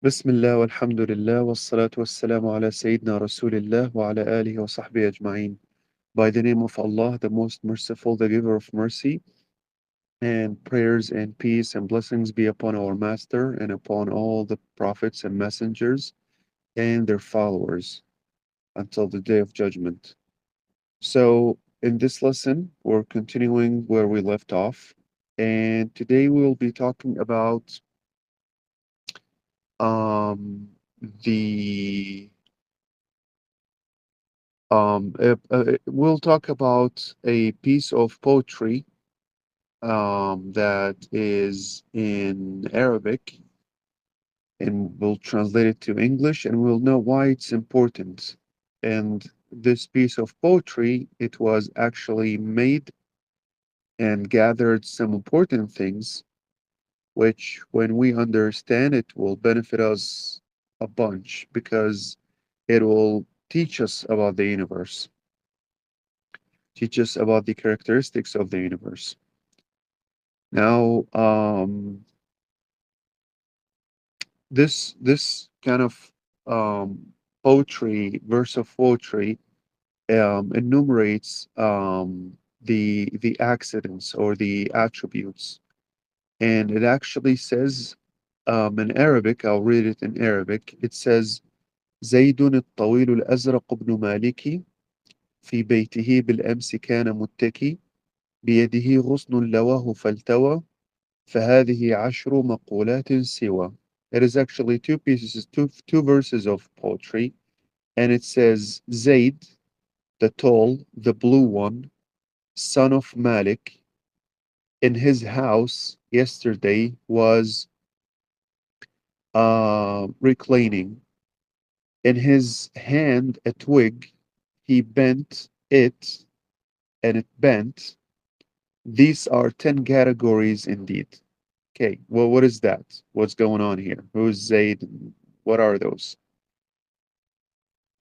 بسم الله والحمد لله والصلاة والسلام على سيدنا رسول الله وعلى آله وصحبه أجمعين. By the name of Allah, the most merciful, the giver of mercy, and prayers and peace and blessings be upon our Master and upon all the prophets and messengers and their followers until the day of judgment. So, in this lesson, we're continuing where we left off, and today we'll be talking about um, the we'll talk about a piece of poetry that is in Arabic, and we'll translate it to English, and we'll know why it's important. And this piece of poetry, it was actually made and gathered some important things, which, when we understand it, will benefit us a bunch because it will teach us about the universe, teach us about the characteristics of the universe. Now, this kind of poetry, verse of poetry, enumerates the accidents or the attributes, and it actually says in Arabic. I'll read it in Arabic. It says, زيد الطويل الأزرق بن مالك في بيته بالأمس كان متكي بيده غصن لواه فالتوى فهذه عشر مقولات سوى. It is actually two pieces, two verses of poetry, and it says Zaid, the tall, the blue one, son of Malik, in his house yesterday was reclining. In his hand a twig, he bent it, and it bent. These are 10 categories indeed. Okay, well, what is that? What's going on here? Who's Zaid? What are those?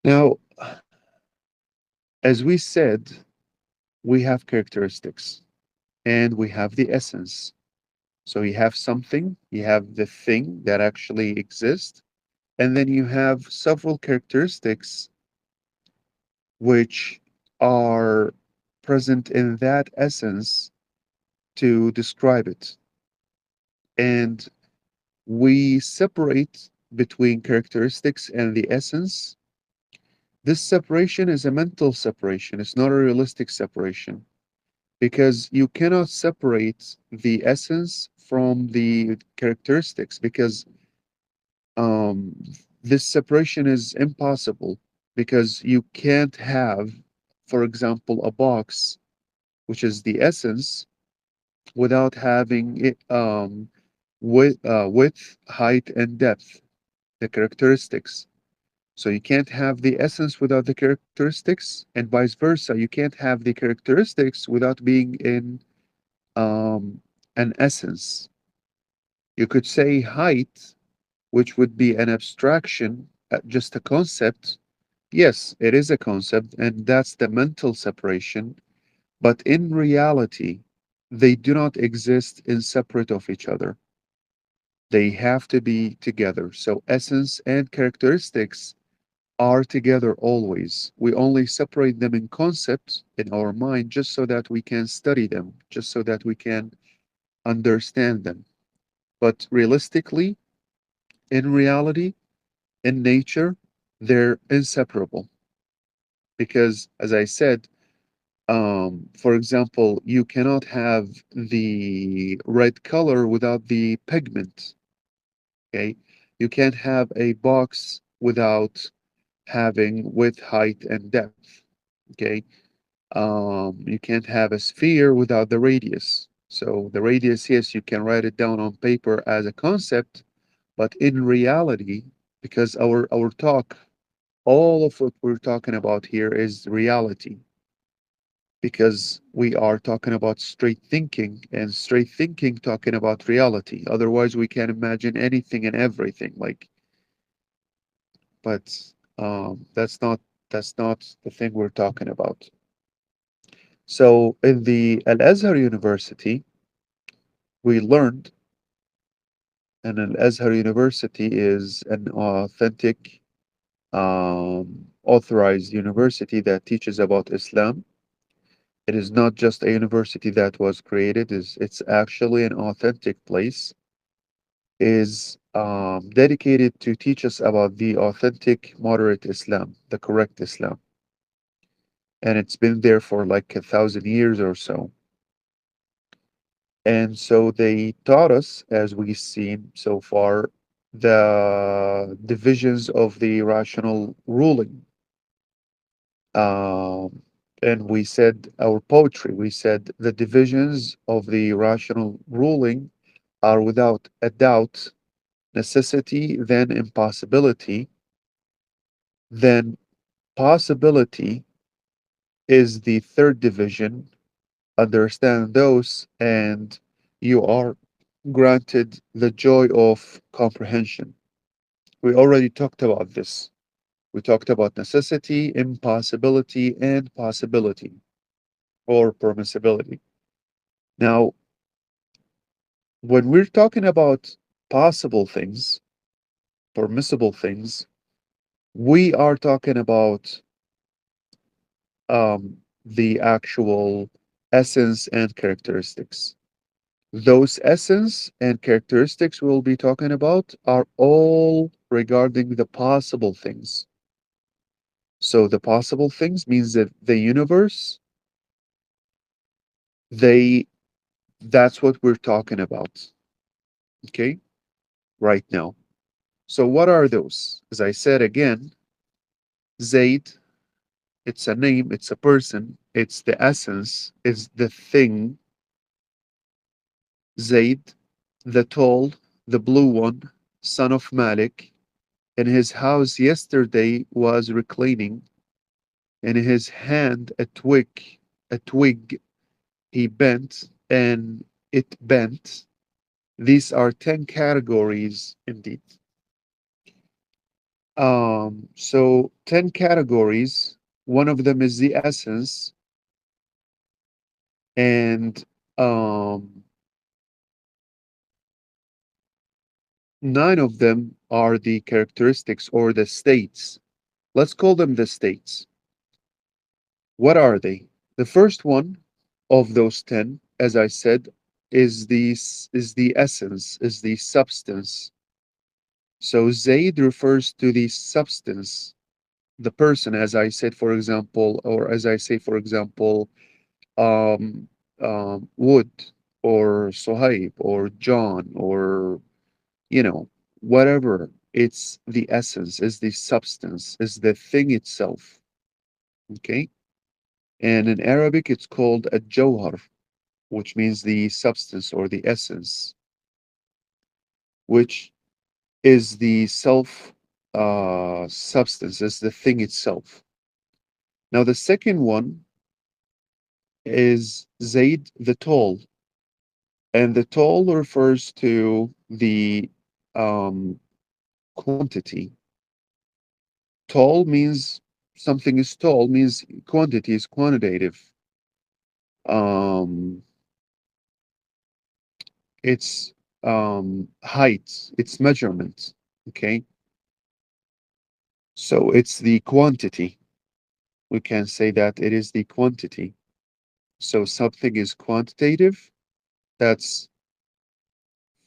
Now, as we said, we have characteristics and we have the essence. So you have something, you have the thing that actually exists, and then you have several characteristics which are present in that essence to describe it. And we separate between characteristics and the essence. This separation is a mental separation, it's not a realistic separation because you cannot separate the essence from the characteristics because um, this separation is impossible because you can't have, for example, a box, which is the essence, without having it width, height, and depth, the characteristics. So you can't have the essence without the characteristics, and vice versa. You can't have the characteristics without being in um, an essence. You could say height, which would be an abstraction, just a concept. Yes, it is a concept, and that's the mental separation. But in reality, they do not exist in separate of each other. They have to be together. So essence and characteristics are together always. We only separate them in concept in our mind just so that we can study them, just so that we can understand them. But realistically, in reality, in nature, they're inseparable. Because, as I said, for example, you cannot have the red color without the pigment. Okay, you can't have a box without having width, height, and depth. Okay, you can't have a sphere without the radius. So the radius, yes, you can write it down on paper as a concept, but in reality, because our talk, all of what we're talking about here is reality, because we are talking about straight thinking, and straight thinking talking about reality. Otherwise, we can imagine anything and everything. But that's not the thing we're talking about. So in the Al Azhar University, we learned and Al Azhar University is an authentic, authorized university that teaches about Islam. It is not just a university that was created, it's actually an authentic place, is dedicated to teach us about the authentic, moderate Islam, the correct Islam. And it's been there for like 1,000 years or so. And so they taught us, as we've seen so far, the divisions of the rational ruling. Um, and we said our poetry, we said the divisions of the rational ruling are without a doubt necessity, then impossibility, then possibility is the third division. Understand those, and you are granted the joy of comprehension. We already talked about this. We talked about necessity, impossibility, and possibility or permissibility. Now, when we're talking about possible things, permissible things, we are talking about the actual essence and characteristics. Those essence and characteristics we'll be talking about are all regarding the possible things. So the possible things means that the universe, they that's what we're talking about, okay, right now. So what are those? As I said again, Zaid, it's a name, it's a person, it's the essence, it's the thing. Zaid, the tall, the blue one, son of Malik, in his house yesterday was reclining, in his hand a twig he bent, and it bent. These are 10 categories indeed. So 10 categories. One of them is the essence, and um, nine of them are the characteristics or the states. Let's call them the states. What are they? The first one of those 10, as I said, is the essence, is the substance. So Zaid refers to the substance, the person, as I said, for example, or as I say, for example, um, Wood or Sohaib or John or, you know, whatever. It's the essence, is the substance, is the thing itself. Okay. And in Arabic, it's called a jawhar, which means the substance or the essence, which is the self substance, is the thing itself. Now, the second one is Zaid the tall, and the tall refers to the um, quantity. Tall means something is tall, means quantity is quantitative. Um, it's height, it's measurement. Okay, so it's the quantity. We can say that it is the quantity. So something is quantitative, that's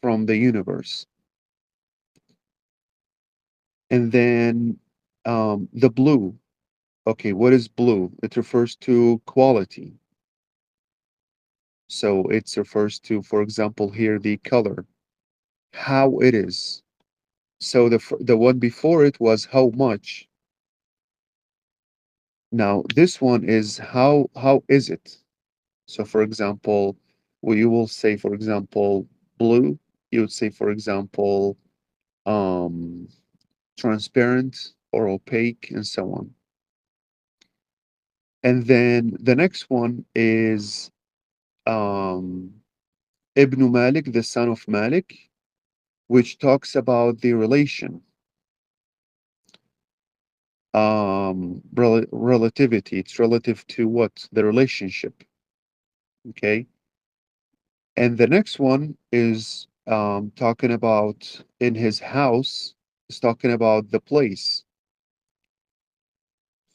from the universe. And then the blue. Okay, what is blue? It refers to quality. So it refers to, for example, here the color, how it is. So the one before it was how much. Now this one is how is it? So for example, you will say, for example, blue. You would say, for example, um, transparent or opaque, and so on. And then the next one is um, Ibn Malik, the son of Malik, which talks about the relation, relativity. It's relative to what? The relationship. Okay. And the next one is talking about in his house, it's talking about the place.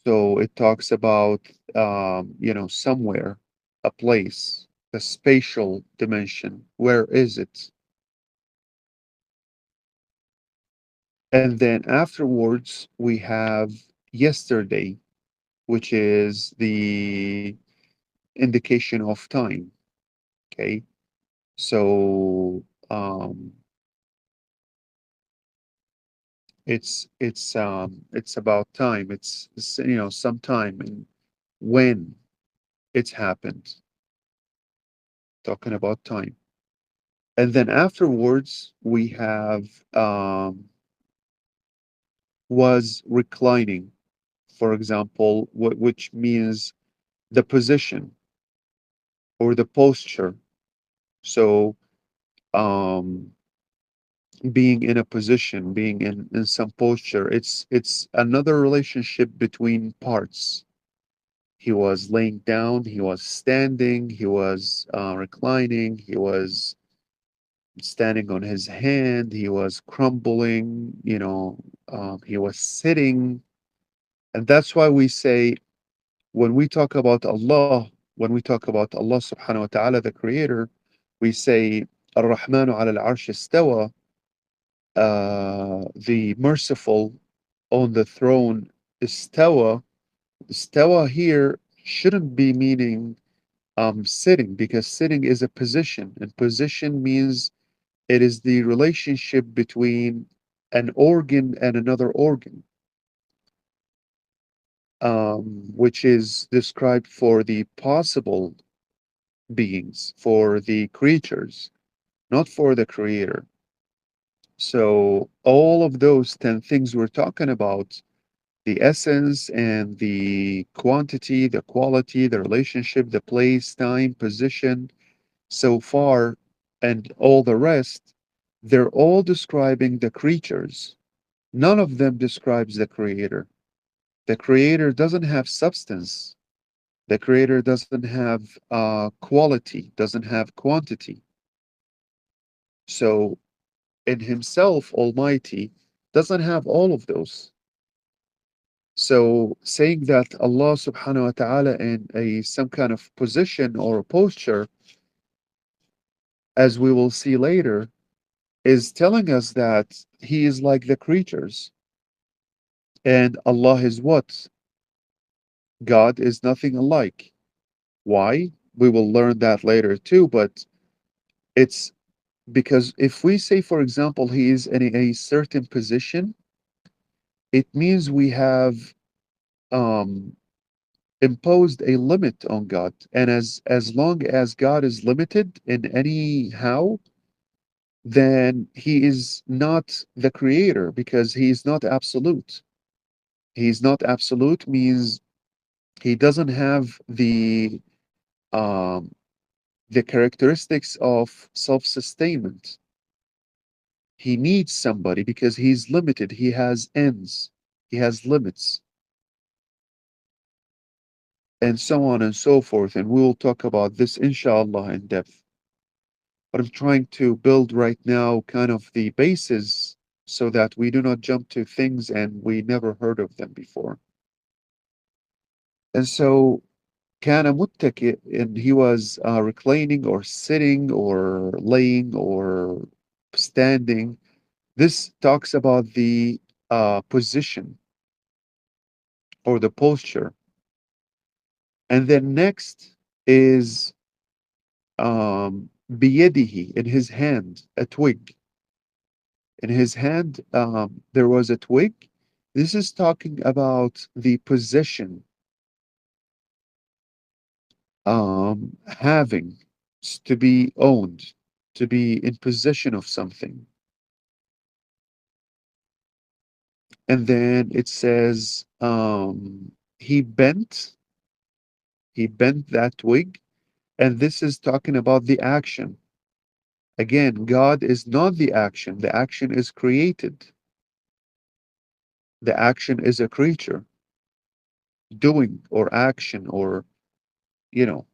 So it talks about, somewhere, a place, the spatial dimension. Where is it? And then afterwards, we have yesterday, which is the indication of time. Okay. So it's about time. It's some time and when it's happened, talking about time. And then afterwards, we have was reclining, for example, which means the position or the posture. So, um, being in a position, being in some posture, it's another relationship between parts. He was laying down, he was standing, he was reclining, he was standing on his hand, he was crumbling, he was sitting. And that's why we say, when we talk about Allah, when we talk about Allah subhanahu wa ta'ala, the creator, we say, Ar-Rahmanu ala al-arsh istawa, the merciful on the throne, istawa. Istawa here shouldn't be meaning sitting, because sitting is a position, and position means it is the relationship between an organ and another organ, which is described for the possible beings, for the creatures, not for the creator. So, all of those 10 things we're talking about, the essence and the quantity, the quality, the relationship, the place, time, position, so far, and all the rest, they're all describing the creatures. None of them describes the creator. The creator doesn't have substance. The creator doesn't have quality, doesn't have quantity. So, in himself, Almighty doesn't have all of those. So, saying that Allah subhanahu wa ta'ala in a some kind of position or posture, as we will see later, is telling us that He is like the creatures. And Allah is what? God is nothing alike. Why? We will learn that later too, but it's because if we say, for example, He is in a certain position, it means we have um, imposed a limit on God. And as long as God is limited in any how, then He is not the creator, because He is not absolute. He is not absolute means He doesn't have um, the characteristics of self-sustainment. He needs somebody because he's limited. He has ends. He has limits, and so on and so forth. And we will talk about this, inshallah, in depth. But I'm trying to build right now kind of the basis so that we do not jump to things and we never heard of them before. And so, kana muttaki, and he was reclining or sitting or laying or standing. This talks about the position or the posture. And then next is biyadihi, in his hand, a twig. In his hand, there was a twig. This is talking about the possession, having, to be owned, to be in possession of something. And then it says, he bent that twig, and this is talking about the action. Again, God is not the action is created. The action is a creature doing or action or, you know,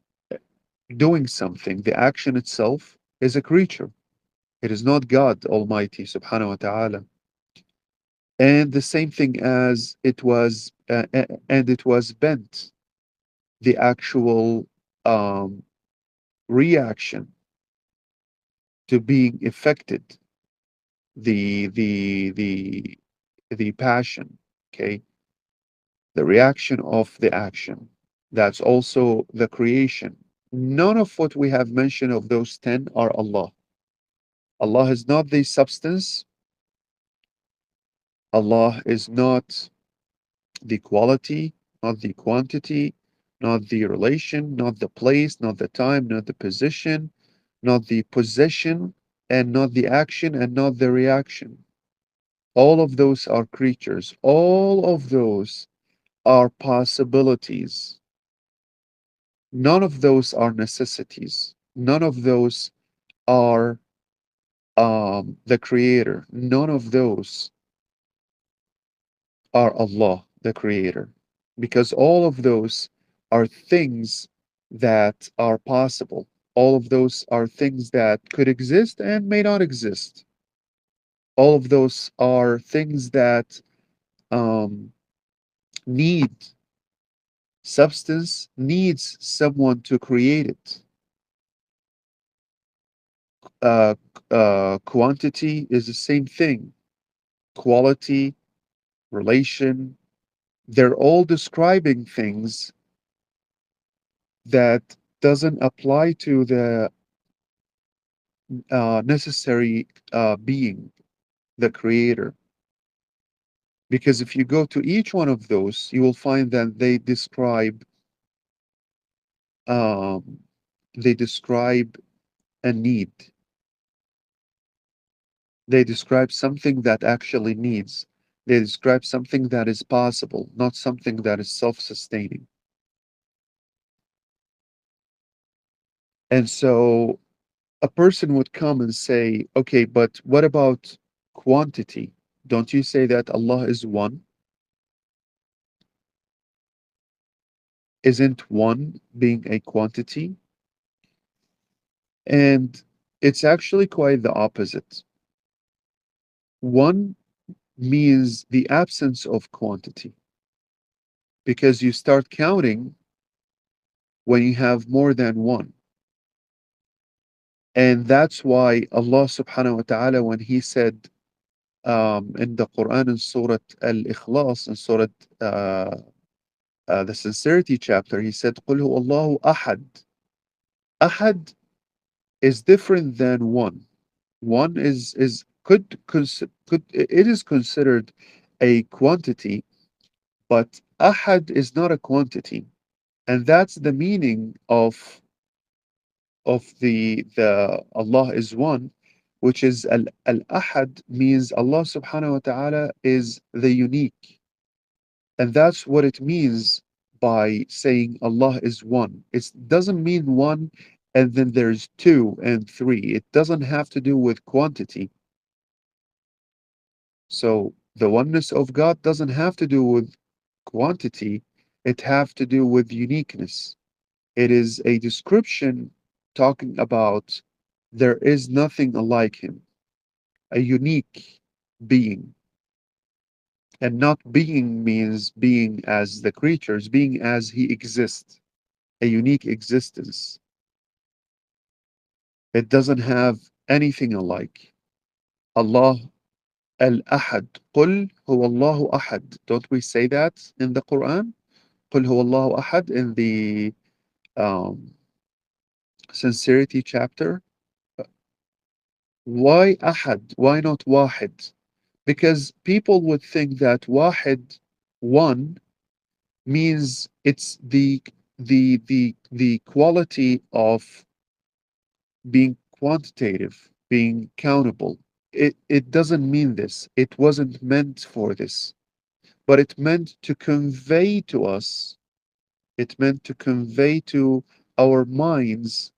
doing something. The action itself is a creature. It is not God Almighty subhanahu wa ta'ala. And the same thing as it was, and it was bent, the actual um, reaction to being affected, the the passion, okay, the reaction of the action. That's also the creation. None of what we have mentioned of those 10 are Allah. Allah is not the substance. Allah is not the quality, not the quantity, not the relation, not the place, not the time, not the position, not the possession, and not the action, and not the reaction. All of those are creatures. All of those are possibilities. None of those are necessities. None of those are the creator. None of those are Allah, the creator. Because all of those are things that are possible. All of those are things that could exist and may not exist. All of those are things that um, need substance, needs someone to create it. Uh, Quantity is the same thing. Quality, relation, they're all describing things that doesn't apply to the necessary being, the creator. Because if you go to each one of those, you will find that um, they describe a need. They describe something that actually needs. They describe something that is possible, not something that is self-sustaining. And so a person would come and say, okay, but what about quantity? Don't you say that Allah is one? Isn't one being a quantity? And it's actually quite the opposite. One means the absence of quantity because you start counting when you have more than one. And that's why Allah subhanahu wa ta'ala, when He said in the Quran in Surah Al Ikhlas, in Surah the Sincerity chapter, He said, قُلْ هُوَ اللَّهُ أَحَدٌ. Ahad is different than one. One is could it is considered a quantity, but ahad is not a quantity, and that's the meaning of the Allah is one, which is al ahad means Allah subhanahu wa ta'ala is the unique, and that's what it means by saying Allah is one. It doesn't mean one and then there's two and three. It doesn't have to do with quantity. So the oneness of God doesn't have to do with quantity, it have to do with uniqueness. It is a description talking about there is nothing like him, a unique being. And not being means being as the creatures, being as he exists, a unique existence. It doesn't have anything alike. Allah al-Ahad. قُلْ هُوَ اللَّهُ أَحَدٌ. Don't we say that in the Quran? قُلْ هُوَ اللَّهُ أَحَدٌ in the um, Sincerity chapter. Why Ahad? Why not Wahid? Because people would think that Wahid, one, means it's the quality of being quantitative, being countable. It doesn't mean this. It wasn't meant for this. But it meant to convey to us, it meant to convey to our minds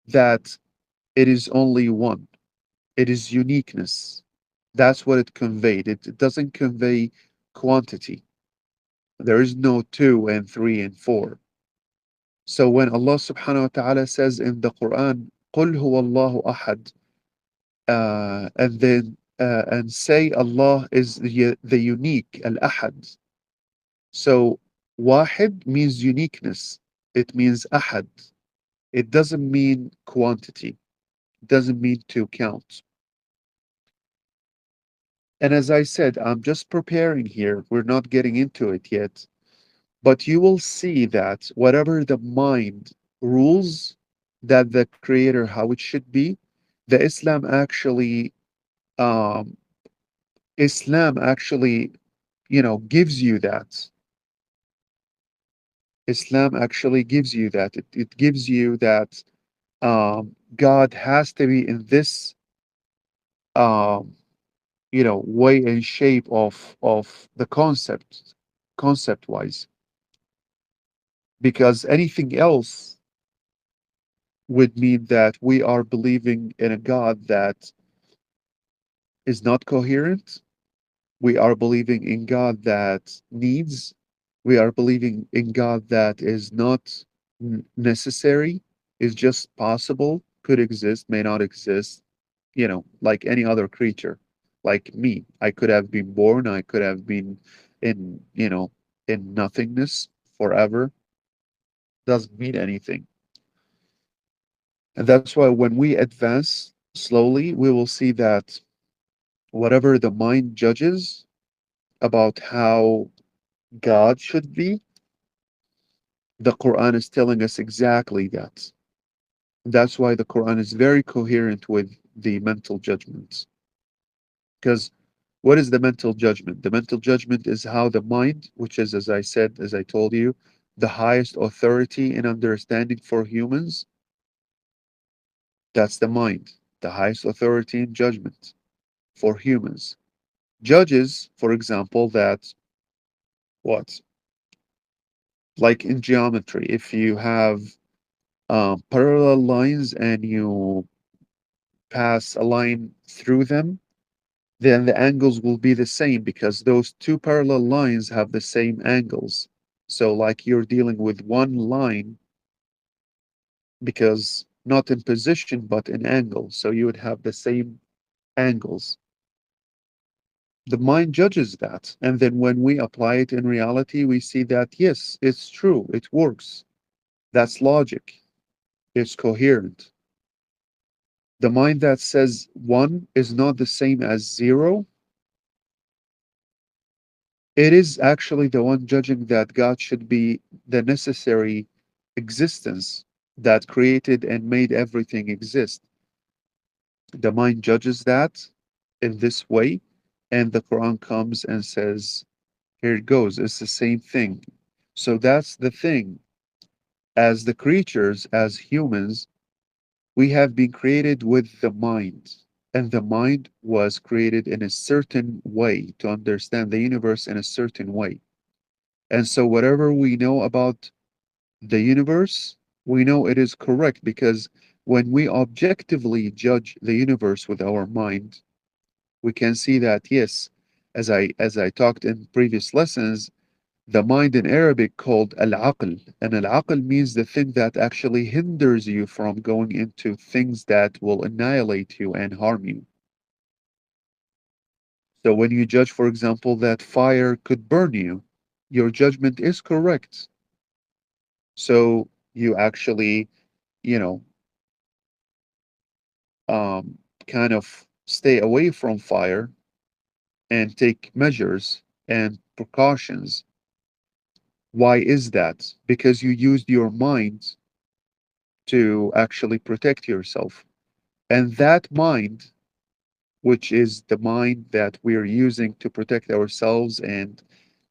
that it is only one. It is uniqueness. That's what it conveyed. It doesn't convey quantity. There is no two and three and four. So when Allah subhanahu wa ta'ala says in the Quran, قُلْ هُوَ اللَّهُ أَحَدٌ, and say Allah is the unique, al-ahad. So wahid means uniqueness. It means ahad. It doesn't mean quantity. It doesn't mean to count. And as I said, I'm just preparing here. We're not getting into it yet. But you will see that whatever the mind rules, that the creator, how it should be, the um, Islam actually, gives you that. Islam actually gives you that. It gives you that God has to be in this, um, way and shape of the concept wise, because anything else would mean that we are believing in a God that is not coherent. We are believing in God that needs. We are believing in God that is not necessary, is just possible, could exist, may not exist, like any other creature. Like me, I could have been born, I could have been in, in nothingness forever. Doesn't mean anything. And that's why when we advance slowly, we will see that whatever the mind judges about how God should be, the Quran is telling us exactly that. That's why the Quran is very coherent with the mental judgments. Because what is the mental judgment? The mental judgment is how the mind, which is, as I said, as I told you, the highest authority in understanding for humans, that's the mind, the highest authority in judgment for humans. Judges, for example, that what? Like in geometry, if you have parallel lines and you pass a line through them, then the angles will be the same because those two parallel lines have the same angles. So, like you're dealing with one line because not in position but in angle. So, you would have the same angles. The mind judges that. And then when we apply it in reality, we see that yes, it's true, it works. That's logic, it's coherent. The mind that says one is not the same as zero, it is actually the one judging that God should be the necessary existence that created and made everything exist. The mind judges that in this way, and the Quran comes and says, here it goes, it's the same thing. So that's the thing. As the creatures, as humans, we have been created with the mind, and the mind was created in a certain way to understand the universe in a certain way. And so, whatever we know about the universe, we know it is correct because when we objectively judge the universe with our mind, we can see that yes, as I talked in previous lessons, the mind in Arabic called al-aql, and al-aql means the thing that actually hinders you from going into things that will annihilate you and harm you. So when you judge, for example, that fire could burn you, your judgment is correct. So you actually, you know, um, kind of stay away from fire and take measures and precautions. Why is that? Because you used your mind to actually protect yourself. And that mind, which is the mind that we are using to protect ourselves and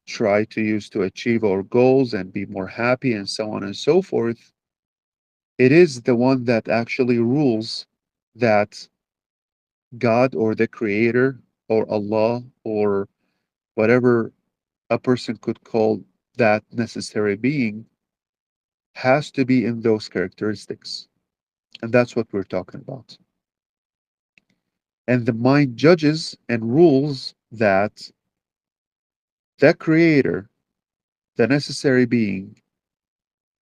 try to use to achieve our goals and be more happy and so on and so forth, it is the one that actually rules that God or the Creator or Allah or whatever a person could call that necessary being has to be in those characteristics. And that's what we're talking about. And the mind judges and rules that the creator, the necessary being,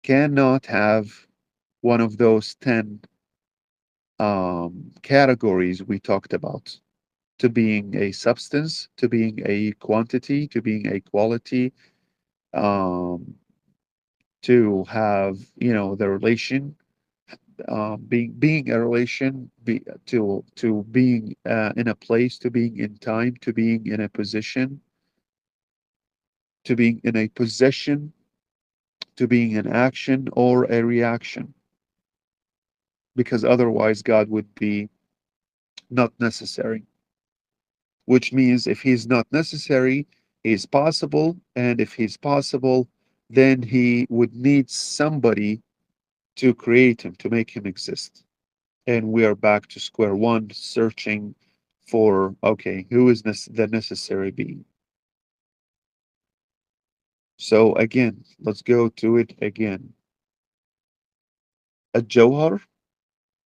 cannot have one of those 10 categories we talked about, to being a substance, to being a quantity, to being a quality, um, to have, the relation, being a relation, to being in a place, to being in time, to being in a position, to being in a possession, to being an action or a reaction, because otherwise God would be not necessary, which means if he's not necessary, he's possible, and if he's possible, then he would need somebody to create him, to make him exist. And we are back to square one, searching for, okay, who is the necessary being? So again, let's go to it again. A jawhar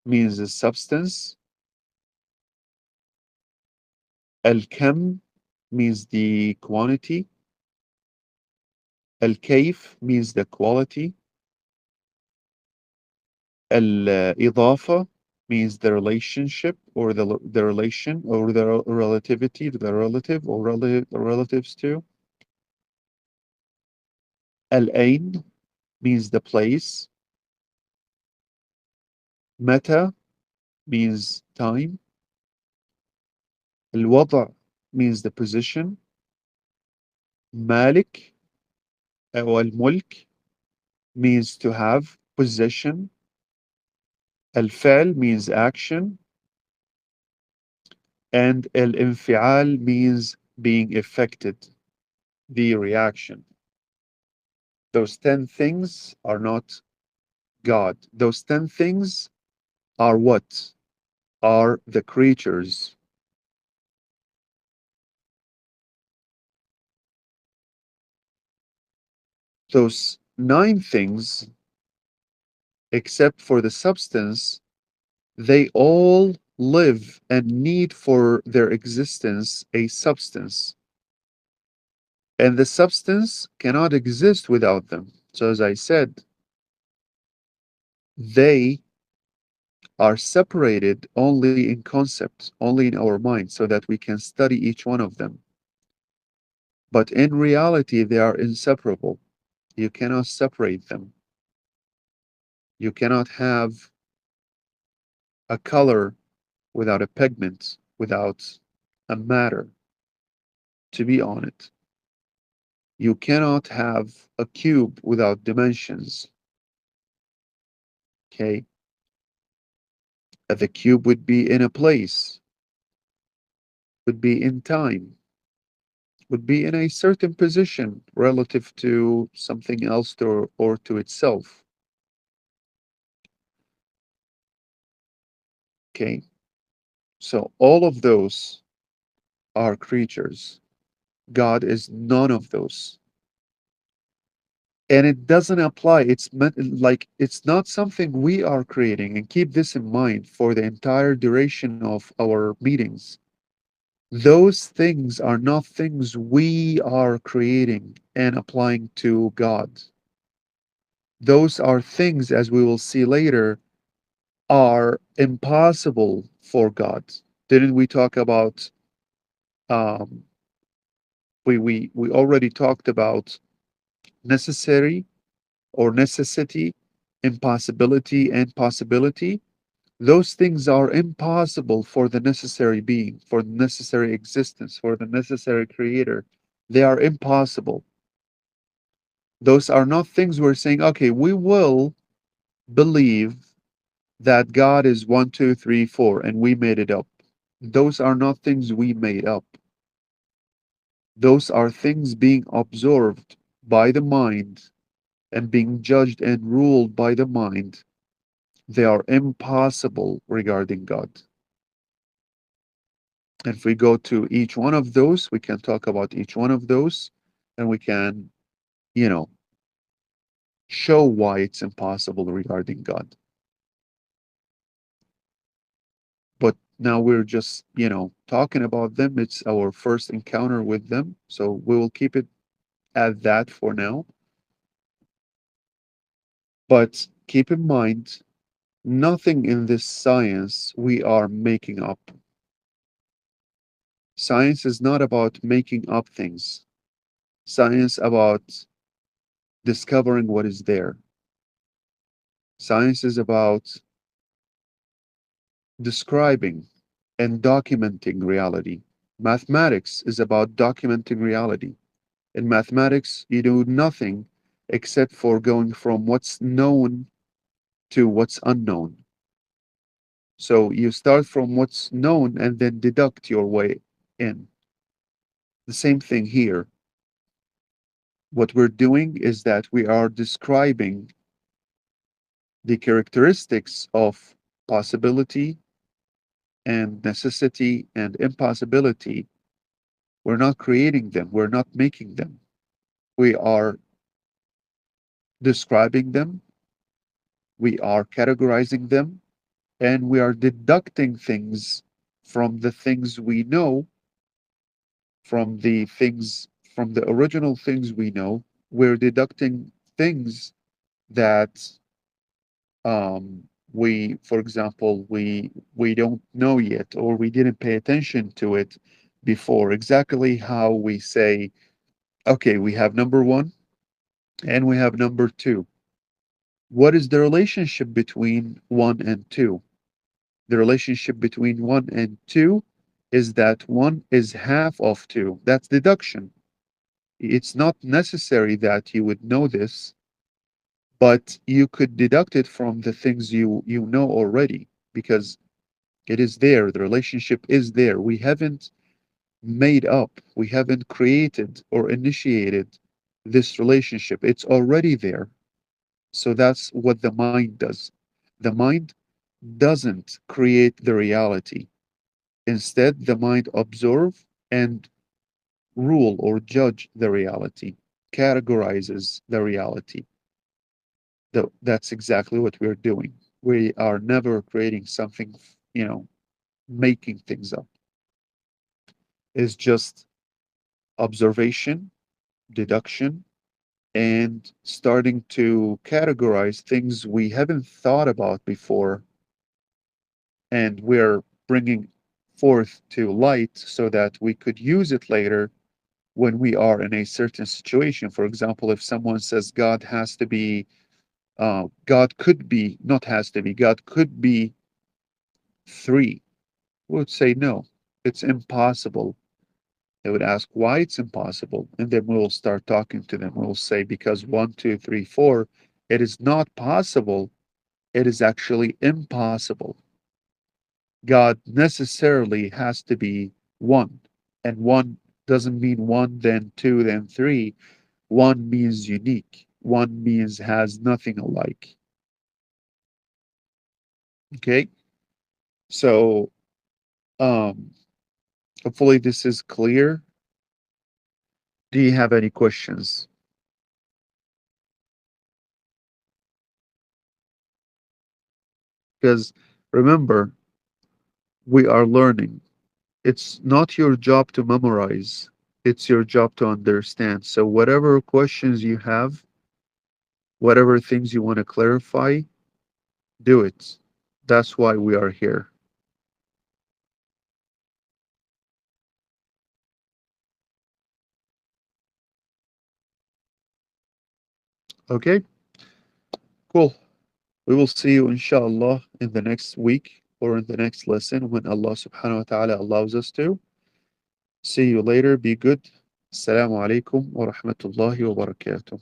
means a substance. Al-kam means the quantity. Al-kayf means the quality. Al-idafa means the relationship, or the relation, or the relativity, the relative, or relatives to. Al-ain means the place. Meta means time. Al-wada means the position. Malik or al-mulk means to have possession. Al-fa'l means action. And al-infial means being affected, the reaction. Those 10 things are not God. Those 10 things are what? Are the creatures. Those 9 things, except for the substance, they all live and need for their existence a substance. And the substance cannot exist without them. So, as I said, they are separated only in concept, only in our mind, so that we can study each one of them. But in reality, they are inseparable. You cannot separate them. You cannot have a color without a pigment, without a matter to be on it. You cannot have a cube without dimensions. Okay? The cube would be in a place, would be in time, would be in a certain position relative to something else, or to itself. Okay? So all of those are creatures. God is none of those. And it doesn't apply. It's meant like it's not something we are creating. And keep this in mind for the entire duration of our meetings. Those things are not things we are creating and applying to God. Those are things, as we will see later, are impossible for God. Didn't we talk about, um, we already talked about necessary or necessity, impossibility, and possibility? Those things are impossible for the necessary being, for the necessary existence, for the necessary creator. They are impossible. Those are not things we're saying, okay, we will believe that God is one, two, three, four, and we made it up. Those are not things we made up. Those are things being observed by the mind and being judged and ruled by the mind. They are impossible regarding God. And if we go to each one of those, we can talk about each one of those, and we can, you know, show why it's impossible regarding God. But now we're just, talking about them. It's our first encounter with them. So we will keep it at that for now. But keep in mind Nothing in this science we are making up. Science is not about making up things. Science about discovering what is there. Science is about describing and documenting reality. Mathematics is about documenting reality. In mathematics, you do nothing except for going from what's known to what's unknown. So you start from what's known and then deduct your way in. The same thing here. What we're doing is that we are describing the characteristics of possibility and necessity and impossibility. We're not creating them, we're not making them. We are describing them, we are categorizing them, and we are deducting things from the things we know, from the things, from the original things we know. We're deducting things that we, for example, we don't know yet, or we didn't pay attention to it before. Exactly how we say, okay, we have number one and we have number two. What is the relationship between one and two? The relationship between one and two is that one is half of two. That's deduction. It's not necessary that you would know this, but you could deduct it from the things you know already because it is there. The relationship is there. We haven't made up, we haven't created or initiated this relationship. It's already there. So that's what the mind does. The mind doesn't create the reality. Instead, the mind observe and rule or judge the reality, categorizes the reality. That's exactly what we're doing. We are never creating something, making things up. It's just observation, deduction, and starting to categorize things we haven't thought about before, and we're bringing forth to light so that we could use it later when we are in a certain situation. For example, if someone says God has to be, God could be, not has to be, God could be three, we would say no, it's impossible. They would ask why it's impossible, and then we'll start talking to them. We'll say because one, two, three, four, it is not possible. It is actually impossible. God necessarily has to be one, and one doesn't mean one, then two, then three. One means unique. One means has nothing alike. Okay, so um, hopefully this is clear. Do you have any questions? Because remember, we are learning. It's not your job to memorize, it's your job to understand. So, whatever questions you have, whatever things you want to clarify, do it. That's why we are here. Okay, cool. We will see you, inshallah, in the next week or in the next lesson when Allah subhanahu wa ta'ala allows us to. See you later. Be good. Assalamu alaikum wa rahmatullahi wa barakatuh.